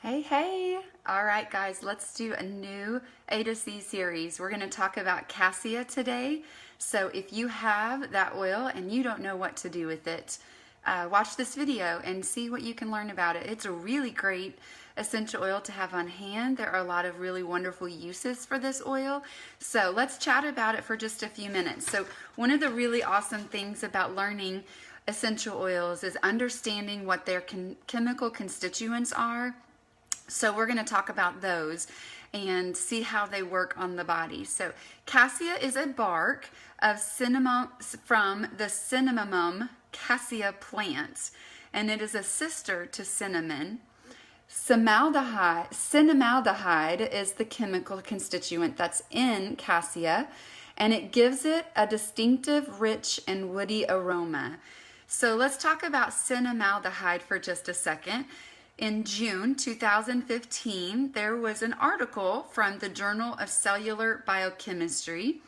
Hey. All right, guys, let's do a new A to C series. We're going to talk about cassia today. So if you have that oil and you don't know what to do with it, watch this video and see what you can learn about it. It's a really great essential oil to have on hand. There are a lot of really wonderful uses for this oil. So let's chat about it for just a few minutes. So one of the really awesome things about learning essential oils is understanding what their chemical constituents are. So we're going to talk about those and see how they work on the body. So cassia is a bark of cinnamon from the cinnamomum cassia plant, and it is a sister to cinnamon. Cinnamaldehyde is the chemical constituent that's in cassia, and it gives it a distinctive, rich, and woody aroma. So let's talk about cinnamaldehyde for just a second. In June 2015, there was an article from the Journal of Cellular Biochemistry,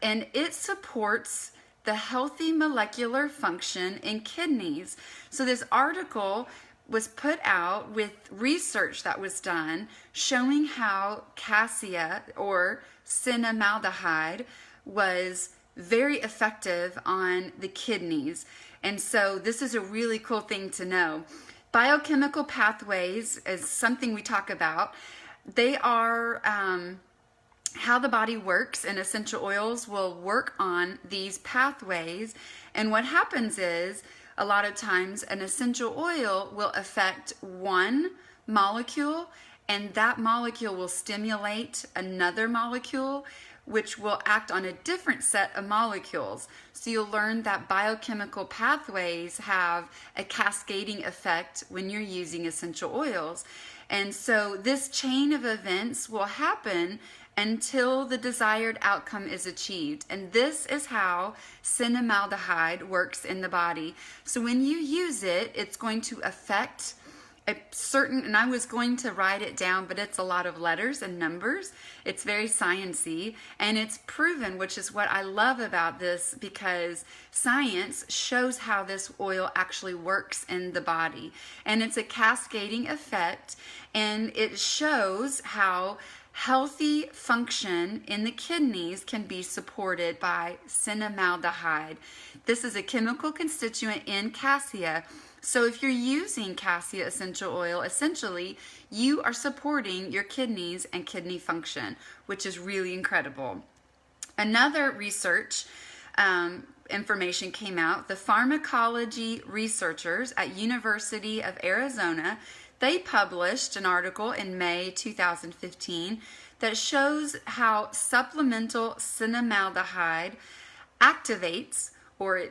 and it supports the healthy molecular function in kidneys. So this article was put out with research that was done showing how cassia or cinnamaldehyde was very effective on the kidneys. And so this is a really cool thing to know. Biochemical pathways is something we talk about. They are how the body works, and essential oils will work on these pathways. And what happens is, a lot of times, an essential oil will affect one molecule, and that molecule will stimulate another molecule, which will act on a different set of molecules. So you'll learn that biochemical pathways have a cascading effect when you're using essential oils. And so this chain of events will happen until the desired outcome is achieved. And this is how cinnamaldehyde works in the body. So when you use it, it's going to affect a certain, and I was going to write it down, but it's a lot of letters and numbers. It's very sciencey, and it's proven, which is what I love about this, because science shows how this oil actually works in the body. And it's a cascading effect, and it shows how healthy function in the kidneys can be supported by cinnamaldehyde. This is a chemical constituent in cassia. So if you're using cassia essential oil, essentially you are supporting your kidneys and kidney function, which is really incredible. Another research information came out. The pharmacology researchers at University of Arizona, they published an article in May 2015 that shows how supplemental cinnamaldehyde activates, or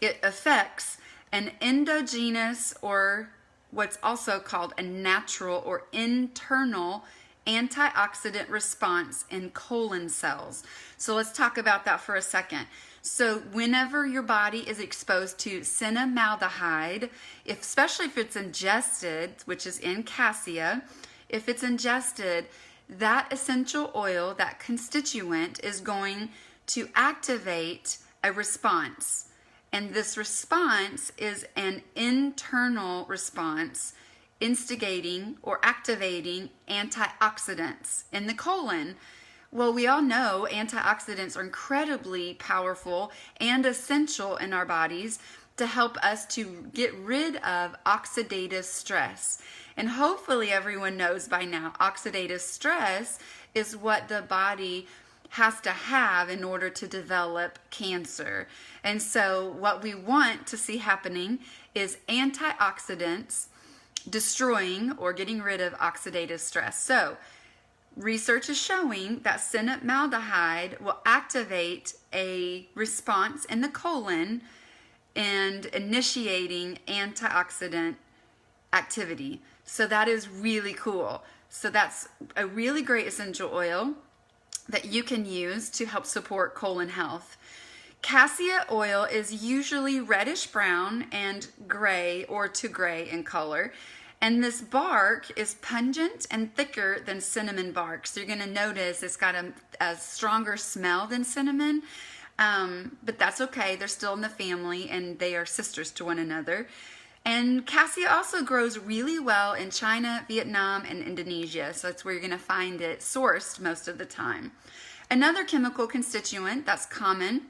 it affects an endogenous, or what's also called a natural or internal antioxidant response in colon cells. So let's talk about that for a second. So whenever your body is exposed to cinnamaldehyde, especially if it's ingested, which is in cassia, if it's ingested, that essential oil, that constituent, is going to activate a response. And this response is an internal response instigating or activating antioxidants in the colon. Well, we all know antioxidants are incredibly powerful and essential in our bodies to help us to get rid of oxidative stress. And hopefully everyone knows by now, oxidative stress is what the body has to have in order to develop cancer. And so what we want to see happening is antioxidants destroying or getting rid of oxidative stress. So research is showing that cinnamaldehyde will activate a response in the colon and initiating antioxidant activity. So that is really cool. So that's a really great essential oil that you can use to help support colon health. Cassia oil is usually reddish brown and gray or to gray in color. And this bark is pungent and thicker than cinnamon bark. So you're going to notice it's got a stronger smell than cinnamon. But that's okay. They're still in the family and they are sisters to one another. And cassia also grows really well in China, Vietnam, and Indonesia. So that's where you're going to find it sourced most of the time. Another chemical constituent that's common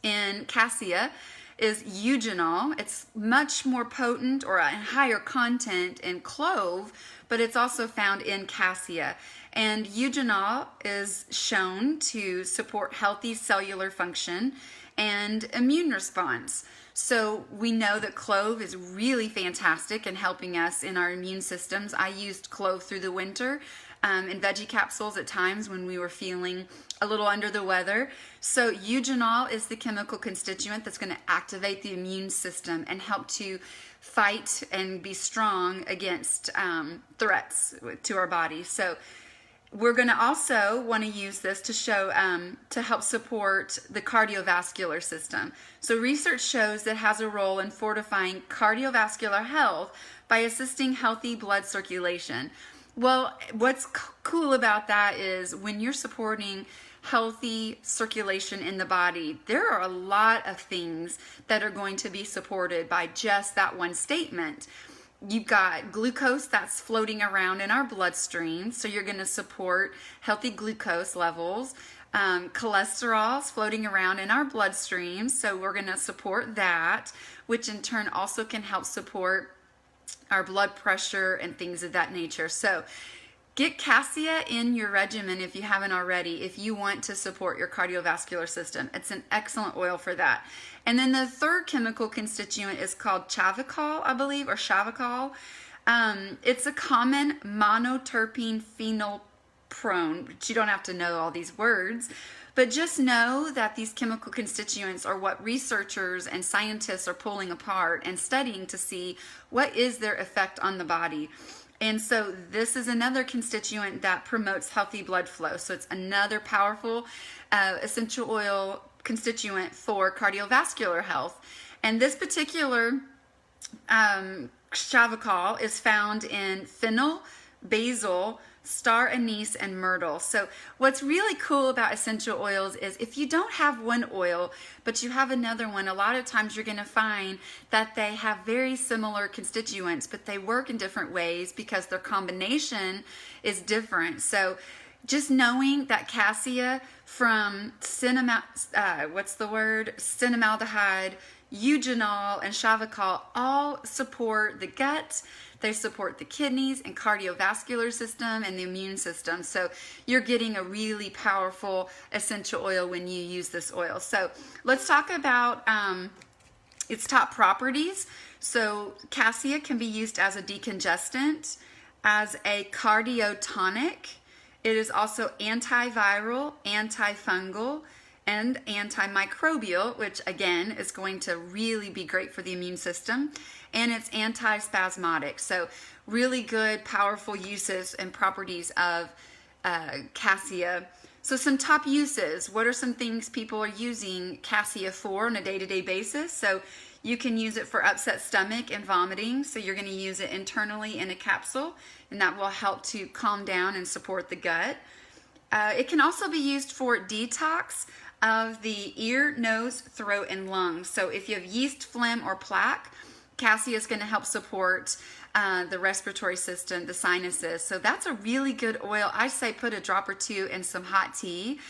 in cassia is eugenol. It's much more potent or a higher content in clove, but it's also found in cassia. And eugenol is shown to support healthy cellular function and immune response. So we know that clove is really fantastic in helping us in our immune systems. I used clove through the winter in veggie capsules at times when we were feeling a little under the weather. So eugenol is the chemical constituent that's going to activate the immune system and help to fight and be strong against threats to our body. So we're going to also want to use this to show to help support the cardiovascular system. So research shows that it has a role in fortifying cardiovascular health by assisting healthy blood circulation. Well, what's cool about that is when you're supporting healthy circulation in the body, there are a lot of things that are going to be supported by just that one statement. You've got glucose that's floating around in our bloodstream, so you're going to support healthy glucose levels. Cholesterol is floating around in our bloodstream, so we're going to support that, which in turn also can help support our blood pressure and things of that nature. So get cassia in your regimen if you haven't already, if you want to support your cardiovascular system. It's an excellent oil for that. And then the third chemical constituent is called chavicol, I believe, or chavicol. It's a common monoterpene phenolprone, but you don't have to know all these words. But just know that these chemical constituents are what researchers and scientists are pulling apart and studying to see what is their effect on the body. And so this is another constituent that promotes healthy blood flow. So it's another powerful essential oil constituent for cardiovascular health. And this particular chavicol is found in fennel, basil, star anise, and myrtle. So what's really cool about essential oils is if you don't have one oil but you have another one, a lot of times you're going to find that they have very similar constituents, but they work in different ways because their combination is different. So just knowing that cassia from cinnamaldehyde, eugenol, and chavicol all support the gut. They support the kidneys and cardiovascular system and the immune system. So you're getting a really powerful essential oil when you use this oil. So let's talk about its top properties. So cassia can be used as a decongestant, as a cardiotonic. It is also antiviral, antifungal, and antimicrobial, which again is going to really be great for the immune system. And it's antispasmodic. So really good, powerful uses and properties of cassia. So some top uses. What are some things people are using cassia for on a day-to-day basis? So you can use it for upset stomach and vomiting. So you're going to use it internally in a capsule, and that will help to calm down and support the gut. It can also be used for detox of the ear, nose, throat, and lungs. So if you have yeast, phlegm, or plaque, cassia is going to help support the respiratory system, the sinuses. So that's a really good oil. I say put a drop or two in some hot tea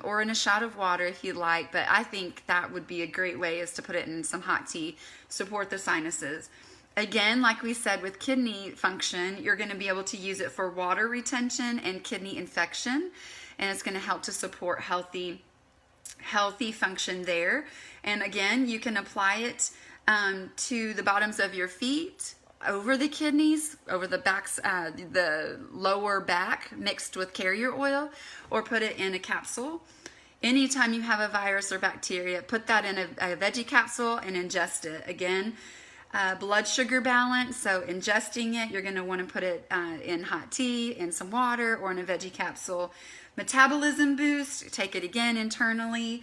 or in a shot of water if you'd like. But I think that would be a great way, is to put it in some hot tea, support the sinuses. Again, like we said with kidney function, you're going to be able to use it for water retention and kidney infection. And it's going to help to support healthy function there. And again, you can apply it to the bottoms of your feet, over the kidneys, over the backs, the lower back, mixed with carrier oil, or put it in a capsule. Anytime you have a virus or bacteria, put that in a veggie capsule and ingest it. Again, blood sugar balance, so ingesting it, you're going to want to put it in hot tea, in some water, or in a veggie capsule. Metabolism boost, take it again internally.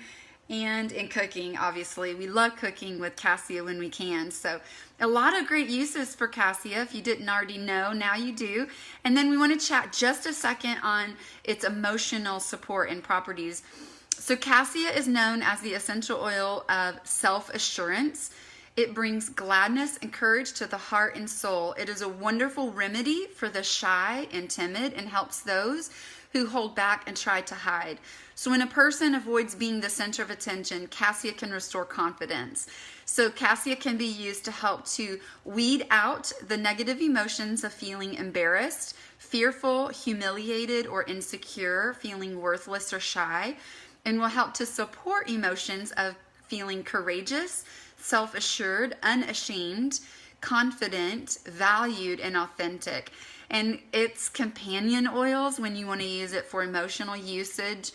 And in cooking, obviously, we love cooking with cassia when we can. So a lot of great uses for cassia. If you didn't already know, now you do. And then we want to chat just a second on its emotional support and properties. So cassia is known as the essential oil of self-assurance. It brings gladness and courage to the heart and soul. It is a wonderful remedy for the shy and timid and helps those who hold back and try to hide. So when a person avoids being the center of attention, cassia can restore confidence. So cassia can be used to help to weed out the negative emotions of feeling embarrassed, fearful, humiliated, or insecure, feeling worthless or shy, and will help to support emotions of feeling courageous, self-assured, unashamed, confident, valued, and authentic. And its companion oils, when you want to use it for emotional usage,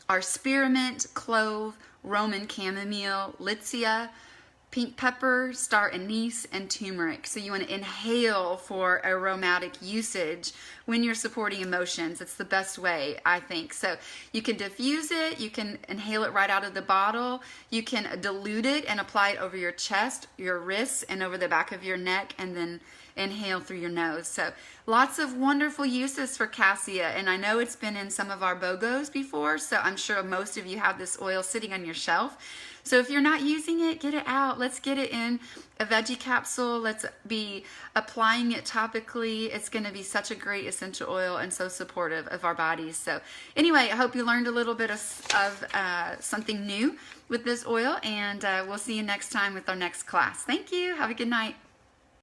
are spearmint, clove, Roman chamomile, litsea, pink pepper, star anise, and turmeric. So you want to inhale for aromatic usage when you're supporting emotions. It's the best way, I think. So you can diffuse it, you can inhale it right out of the bottle, you can dilute it and apply it over your chest, your wrists, and over the back of your neck, and then inhale through your nose. So lots of wonderful uses for cassia, and I know it's been in some of our BOGOs before, so I'm sure most of you have this oil sitting on your shelf. So if you're not using it, get it out. Let's get it in a veggie capsule. Let's be applying it topically. It's going to be such a great essential oil and so supportive of our bodies. So anyway, I hope you learned a little bit of something new with this oil, and we'll see you next time with our next class. Thank you. Have a good night.